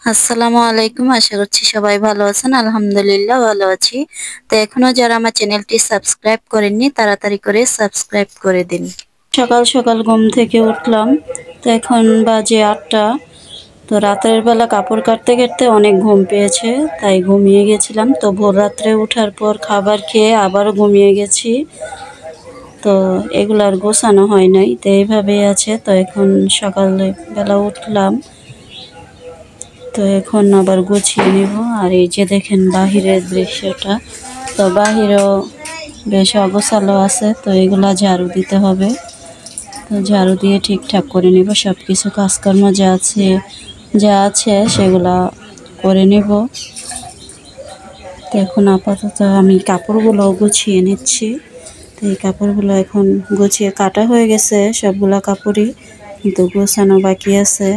আসসালামু আলাইকুম। আশা করছি সবাই ভালো আছেন। আলহামদুলিল্লাহ ভালো আছি। তো এখনো যারা আমার চ্যানেলটি সাবস্ক্রাইব করেননি তাড়াতাড়ি করে সাবস্ক্রাইব করে দিন। সকাল সকাল ঘুম থেকে উঠলাম, তো এখন বাজে 8টা। তো রাতের বেলা কাপড় কাটতে কাটতে অনেক ঘুম পেয়েছে, তাই ঘুমিয়ে গেছিলাম। তো ভোর রাত্রে ওঠার পর খাবার খেয়ে আবারও ঘুমিয়ে গেছি। তো এগুলো আর গোছানো হয় নাই, তো এইভাবেই আছে। তো এখন সকালবেলা উঠলাম, তো এখন আবার গুছিয়ে নিব। আর এই যে দেখেন বাহিরের দৃশ্যটা, তো বাহিরেও বেশ অগোছালো আছে, তো এগুলা ঝাড়ু দিতে হবে। তো ঝাড়ু দিয়ে ঠিকঠাক করে নিব, সব কিছু কাজকর্ম যা আছে সেগুলা করে নিব। তো এখন আপাতত আমি কাপড়গুলো গুছিয়ে নিচ্ছি। তো এই কাপড়গুলো এখন গুছিয়ে কাটা হয়ে গেছে সবগুলা কাপড়ই, কিন্তু গোছানো বাকি আছে।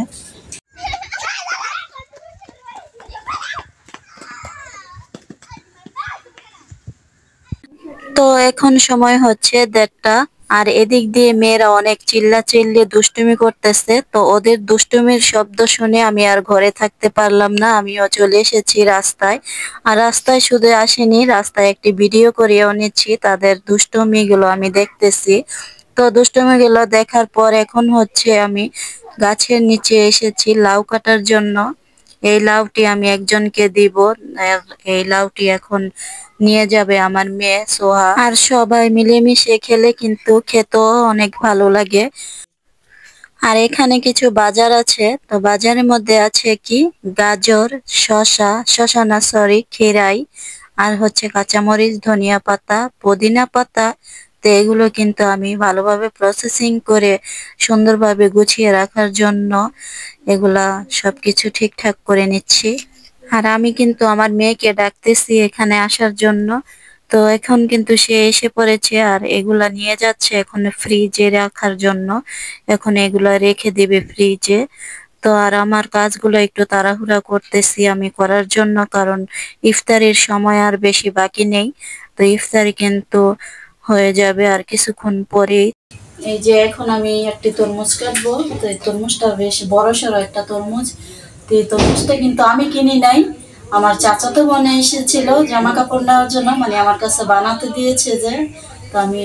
তো এখন সময় হচ্ছে 1:30, আর এদিক দিয়ে মেয়েরা অনেক চিল্লাচিল্লি দুষ্টুমি করতেছে। তো ওদের দুষ্টুমির শব্দ শুনে আমি আর ঘরে থাকতে পারলাম না, আমিও চলে এসেছি রাস্তায়। আর রাস্তায় শুধু আসেনি, রাস্তায় একটি ভিডিও করেও নিচ্ছি, তাদের দুষ্টুমিগুলো আমি দেখতেছি। তো দুষ্টুমিগুলো দেখার পর এখন হচ্ছে আমি গাছের নিচে এসেছি লাউ কাটার জন্য। এই লাউটি আমি একজনকে দিব। আর এই লাউটি এখন নিয়ে যাবে আমার মেয়ে সোহা। আর সবাই মিলেমিশে খেলে কিন্তু খেতেও অনেক ভালো লাগে। আর এখানে কিছু বাজার আছে, তো বাজারের মধ্যে আছে কি গাজর, শসা না সরি খেরাই, আর হচ্ছে কাঁচামরিচ, ধনিয়া পাতা, পুদিনা পাতা। তো এগুলো কিন্তু আমি ভালোভাবে প্রসেসিং করে সুন্দরভাবে গুছিয়ে রাখার জন্য এগুলা সবকিছু ঠিকঠাক করে নিচ্ছি। আর আমি কিন্তু আমার মেয়েকে ডাকতেছি এখানে আসার জন্য। তো এখন কিন্তু সে এসে পড়েছে, আর এগুলা নিয়ে যাচ্ছে এখন ফ্রিজে রাখার জন্য। এখন এগুলা রেখে দিবে ফ্রিজে। তো আর আমার কাজগুলো একটু তাড়াহুড়া করতেছি আমি করার জন্য, কারণ ইফতারির সময় আর বেশি বাকি নেই। তো ইফতারি কিন্তু হয়ে যাবে আর কিছুক্ষণ পরেই। এই যে এখন আমি একটি তরমুজ কাটবো। তো এই তরমুজটা বেশ বড়সড় একটা তরমুজ। তো এই তরমুজটা কিন্তু আমি কিনি নাই, আমার চাচাতো বোন এসেছিল জামা কাপড় নেওয়ার জন্য, মানে আমার কাছে বানাতে দিয়েছে যে। তো আমি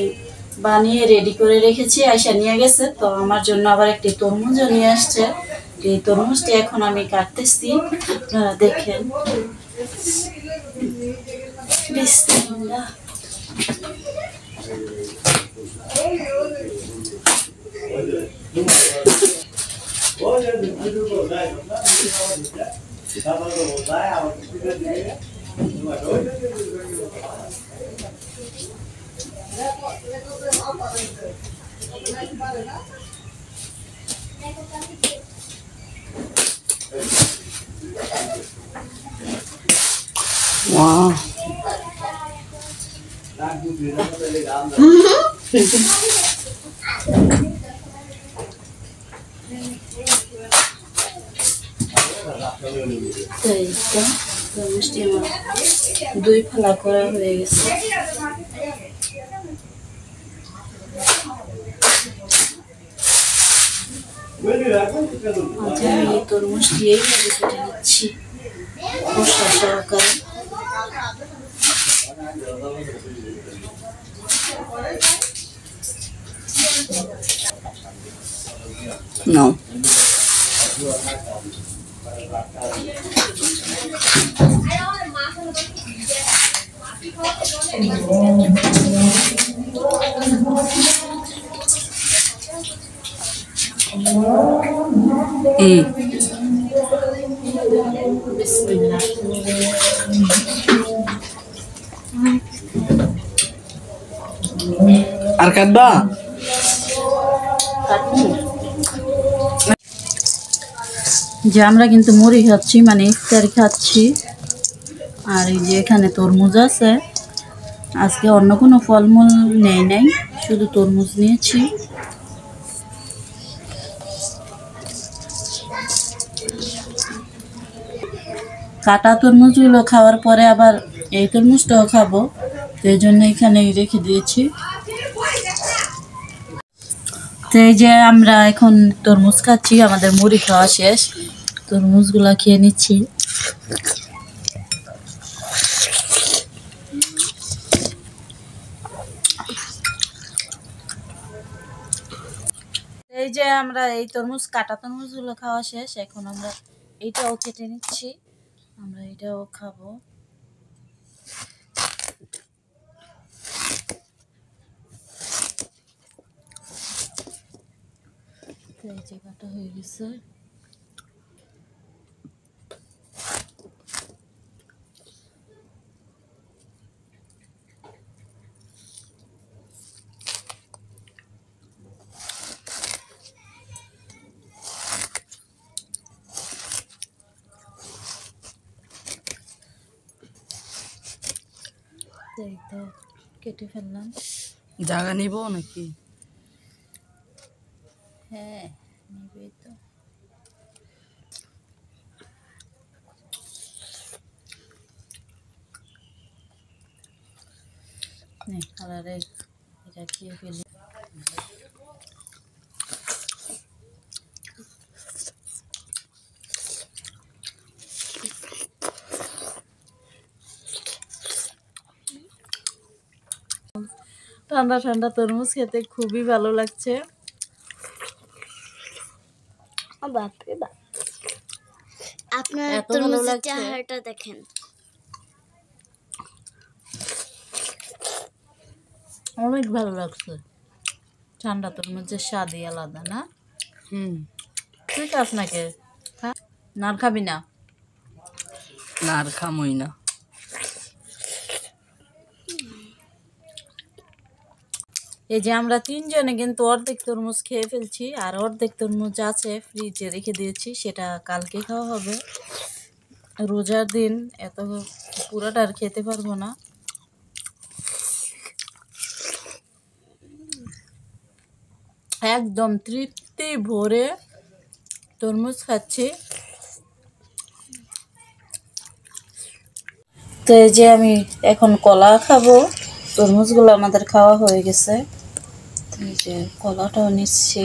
বানিয়ে রেডি করে রেখেছি, আয়সা নিয়ে গেছে। তো আমার জন্য আবার একটি তরমুজও নিয়ে আসছে। এই তরমুজটি এখন আমি কাটতেছি, আপনারা দেখেন। বিসমিল্লাহ। Wow. তো এইটা তরমুজটি আমার 2 ফালা করা হয়ে গেছে। আজ আমি এই তরমুজটি এইভাবে কেটে নিচ্ছি খোসা সহকারে। No. Bismillah. আর কাটবা যে আমরা কিন্তু মুড়ি খাচ্ছি, মানে ইফতারি খাচ্ছি। আর এই যে এখানে তরমুজ আছে, আজকে অন্য কোনো ফলমূল নেই নাই, শুধু তরমুজ নিয়েছি। কাটা তরমুজগুলো খাওয়ার পরে আবার এই তরমুজটাও খাবো, তো এই জন্য এখানে রেখে দিয়েছি। তো এই যে আমরা এখন তরমুজ খাচ্ছি, আমাদের মুড়ি খাওয়া শেষ। তরমুজগুলা খেয়ে নিচ্ছি। এই যে আমরা এই কাটা তরমুজগুলো খাওয়া শেষ, এখন আমরা এইটাও কেটে নিচ্ছি, আমরা এটাও খাবো। এই যে কাটা হয়ে গেছে। এই তো কেটে ফেললাম। জায়গা নিব নাকি? হ্যাঁ নিবেই তো। কালারে এটা খেয়ে ফেলি। ঠান্ডা ঠান্ডা তরমুজ খেতে খুবই ভালো লাগছে। আপনার এত ভালো তরমুজের লাগছে, চেহারাটা দেখেন। অনেক ভালো লাগছে। ঠান্ডা তরমুজের স্বাদই আলাদা না? তুই খাস নাকি? না খাবি না? না আর খামই না। এই যে আমরা তিনজনে কিন্তু অর্ধেক তরমুজ খেয়ে ফেলছি, আর অর্ধেক তরমুজ আছে ফ্রিজে রেখে দিয়েছি, সেটা কালকে খাওয়া হবে। রোজার দিন এত পুরোটা আর খেতে পারবো না। একদম তৃপ্তি ভরে তরমুজ খাচ্ছি। তো এই যে আমি এখন কলা খাবো, তরমুজগুলো আমাদের খাওয়া হয়ে গেছে। এই যে কলাটাও নিচ্ছি,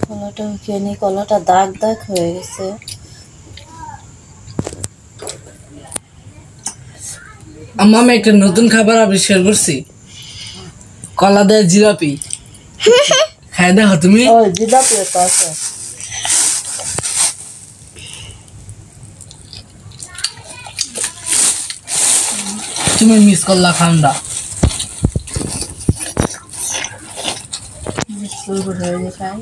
কলাটাও খেয়ে নিই। কলাটা দাগ দাগ হয়ে গেছে। আমি একটা নতুন খাবার আবিষ্কার করছি, কলা দেয় জিলাপি। খাই দেখো তুমি। ও জিলাপি তো আছে। তুমি মিস করলা খান্দা। হয়ে খাই।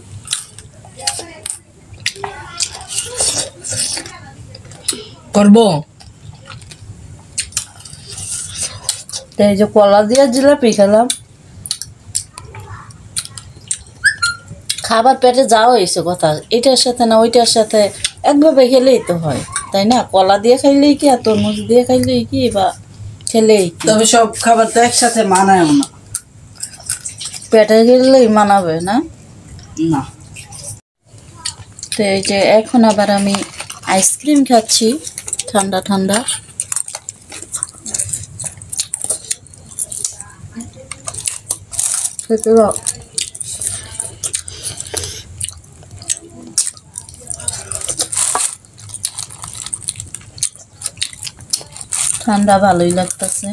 করবো। তো এই যে কলা দিয়ে জিলাপি খেলাম, খাবার পেটে যাওয়া হয়েছে কথা, এটার সাথে না ওইটার সাথে একভাবে খেলেই তো হয়, তাই না? কলা দিয়ে খাইলেই কি আর তরমুজ দিয়ে খাইলেই কি, বা খেলেই কি? তবে সব খাবার তো একসাথে মানায় না। পেটে গেলেই মানাবে না। না। তো এই যে এখন আবার আমি আইসক্রিম খাচ্ছি, ঠান্ডা ঠান্ডা। খেতে দাও। ঠান্ডা ভালোই লাগতেছে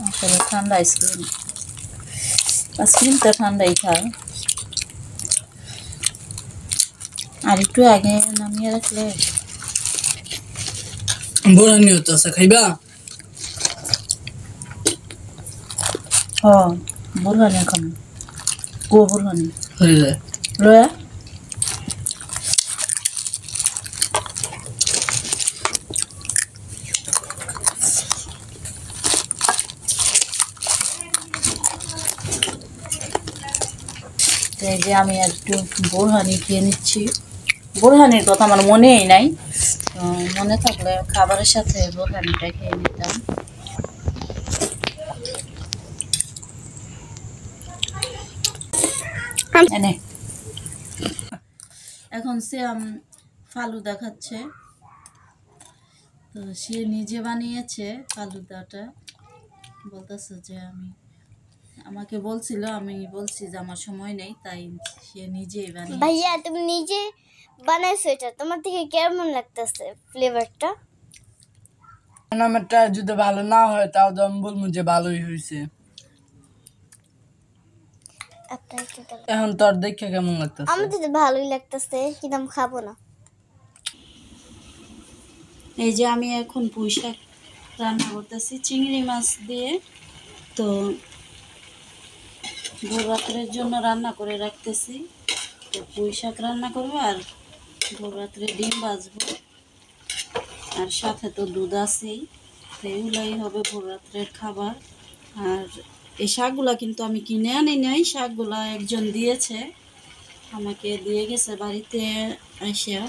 আসলে। ঠান্ডা আইসক্রিম, আইসক্রিমটা ঠান্ডাই খায়। আর একটু আগে নামিয়ে রাখলে। বোরানিও তো আছে, খাইবা? হ্যাঁ বুরহানি খাম। গো বুরহানি হয়ে যায়। লয়া। এই যে আমি একটু বোরহানি খেয়ে নিচ্ছি। বোরহানির কথা আমার মনেই নাই, তো মনে থাকলে খাবারের সাথে বোরহানিটা খেয়ে নিতাম। এনে এখন সে ফালুদা খাচ্ছে। তো সে নিজে বানিয়েছে ফালুদাটা, বলতেছে যে আমাকে বলছিল, আমি বলছি যে আমার সময় নেই, তাই সে নিজেই বানিয়েছে। ভাইয়া তুমি নিজে বানাইছো এটা, তোমার থেকে কেমন লাগতেছে ফ্লেভারটা? আমারটা যদি ভালো না হয় তাও তো আমি বলবো যে ভালোই হয়েছে। আপনার কি বলে? এখন তোর দেখে কেমন লাগতেছে? আমার তো ভালোই লাগতেছে, কিন্তু আমি খাবো না। এই যে আমি এখন পুঁই শাক রান্না করতেছি চিংড়ি মাছ দিয়ে। তো ভোর রাত্রের জন্য রান্না করে রাখতেছি। তো পুঁই শাক রান্না করবো আর ভোর রাত্রে ডিম ভাজবো, আর সাথে তো দুধ আছেই। তো এগুলাই হবে ভোর রাত্রের খাবার। আর এই শাকগুলা কিন্তু আমি কিনে আনি নাই, শাকগুলা একজন দিয়েছে, আমাকে দিয়ে গেছে বাড়িতে আসিয়া।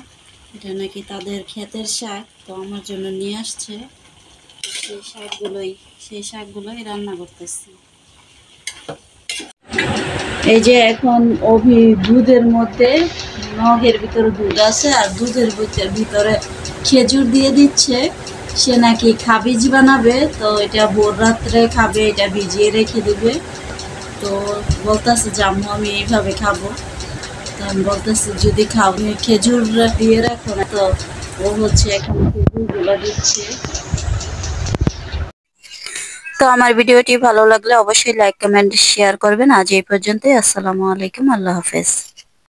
এটা নাকি তাদের ক্ষেতের শাক, তো আমার জন্য নিয়ে আসছে। সেই শাকগুলোই রান্না করতেছি। এই যে এখন দুধের মধ্যে মগের ভিতরে দুধ আছে আর দুধের ভিতরে খেজুর দিয়ে দিচ্ছে। সে নাকি খাবিজ বানাবে, তো এটা ভোর রাত্রে খাবে, এটা ভিজিয়ে রেখে দিবে। তো বলতেছে যে আম্মু আমি এইভাবে খাবো। তো আমি বলতেছি যদি খাও খেজুর দিয়ে রাখো না। তো ও হচ্ছে এখন খেজুরগুলো দিচ্ছে। তো আমার ভিডিওটি ভালো লাগলে অবশ্যই লাইক কমেন্ট শেয়ার করবেন। আজ এই পর্যন্তই। আসসালামু আলাইকুম, আল্লাহ হাফেজ।